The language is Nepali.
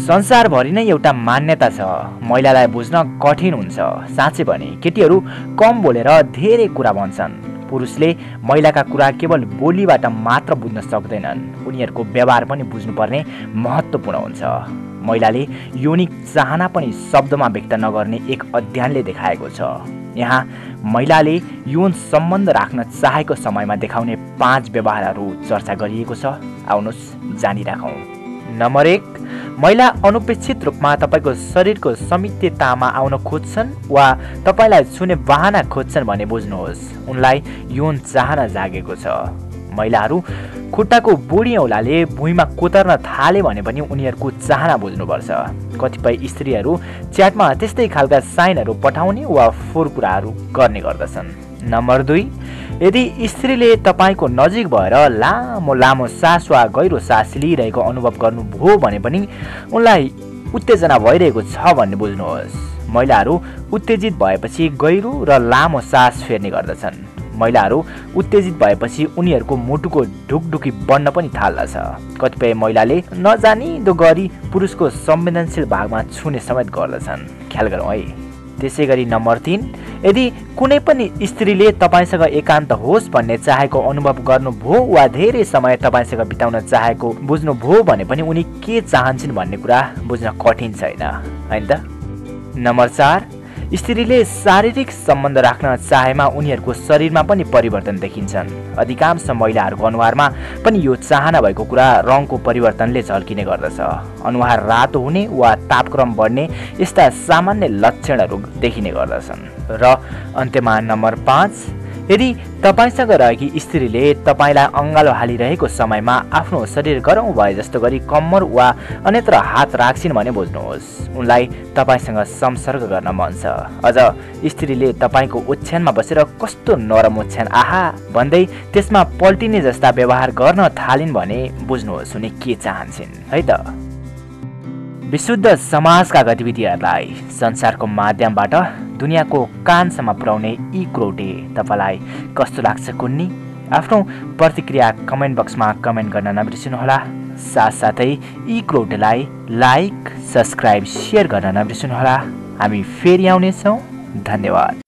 संसारभरि नै एउटा मान्यता छ, महिलालाई बुझ्न कठिन हुन्छ। साँच्चै भने केटीहरू कम बोलेर धेरै कुरा भन्छन्। पुरुषले महिलाका कुरा केवल बोलीबाट मात्र बुझ्न सक्दैनन्, उनीहरूको व्यवहार पनि बुझ्नुपर्ने महत्त्वपूर्ण हुन्छ। महिलाले यौनिक चाहना पनि शब्दमा व्यक्त नगर्ने एक अध्ययनले देखाएको छ। यहाँ महिलाले यौन सम्बन्ध राख्न चाहेको समयमा देखाउने 5 व्यवहारहरू चर्चा गरिएको छ। आउनुहोस् जानिराखौँ। नम्बर 1, महिला अनपेक्षित रूपमा तपाईको शरीरको समित्यतामा आउन खोज्छन् वा तपाईलाई छुने बहाना खोज्छन् भने बुझ्नुहोस्, उनलाई यौन चाहना जागेको छ। महिलाहरू खुट्टाको बुढी औँलाले भुइँमा कोतर्न थाले भने पनि उनीहरूको चाहना बुझ्नुपर्छ। कतिपय स्त्रीहरू च्याटमा त्यस्तै खालका साइनहरू पठाउने वा फोहोर कुराहरू गर्ने गर्दछन्। नम्बर 2, यदि स्त्रीले तपाईको नजिक भएर लामो लामो सास वा गहिरो सास लिइरहेको अनुभव गर्नुभयो भने पनि उनलाई उत्तेजना भइरहेको छ भन्ने बुझ्नुहोस्। महिलाहरू उत्तेजित भएपछि गहिरो र लामो सास फेर्ने गर्दछन्। महिलाहरू उत्तेजित भएपछि उनीहरूको मुटुको ढुकढुकी बढ्न पनि थाल्दछ। कतिपय महिलाले नजानिदो गरी पुरुषको संवेदनशील भागमा छुने समेत गर्दछन्। ख्याल गरौँ है। त्यसैगरी नम्बर 3, यदि कुनै पनि स्त्रीले तपाईसँग एकान्त होस् भन्ने चाहेको अनुभव गर्नुभयो वा धेरै समय तपाईसँग बिताउन चाहेको बुझ्नुभयो भने पनि उनी के चाहन्छन् भन्ने कुरा बुझ्न कठिन छैन, हैन त? नम्बर 4, स्त्रीले शारीरिक सम्बन्ध राख्न चाहेमा उनीहरूको शरीरमा पनि परिवर्तन देखिन्छन्। अधिकांश महिलाहरूको अनुहारमा पनि यो चाहना भएको कुरा रङको परिवर्तनले झल्किने गर्दछ। अनुहार रातो हुने वा तापक्रम बढ्ने यस्ता सामान्य लक्षणहरू देखिने गर्दछन्। र अन्त्यमा नम्बर 5, यदि तपाईसँग रहेकी स्त्रीले तपाईलाई अङ्गालो हालिरहेको समयमा आफ्नो शरीर गरौँ भए जस्तो गरी कम्मर वा अन्यत्र हात राख्छिन् भने बुझ्नुहोस्, उनलाई तपाईसँग संसर्ग गर्न मन छ। अझ स्त्रीले तपाईको ओछ्यानमा बसेर कस्तो नरम ओछ्यान आहा भन्दै त्यसमा पल्टिने जस्ता व्यवहार गर्न थालिन् भने बुझ्नुहोस् उनी के चाहन्छन्, है त? विशुद्ध समाजका गतिविधिहरूलाई संसारको माध्यमबाट दुनियाँको कानसम्म पुर्याउने यी क्रोटे तपाईँलाई कस्तो लाग्छ कुन्नी? आफ्नो प्रतिक्रिया कमेन्ट बक्समा कमेन्ट गर्न नबिर्सनुहोला। साथसाथै यी क्रोटेलाई लाइक, सब्सक्राइब, सेयर गर्न नबिर्सनुहोला। हामी फेरि आउनेछौँ। धन्यवाद।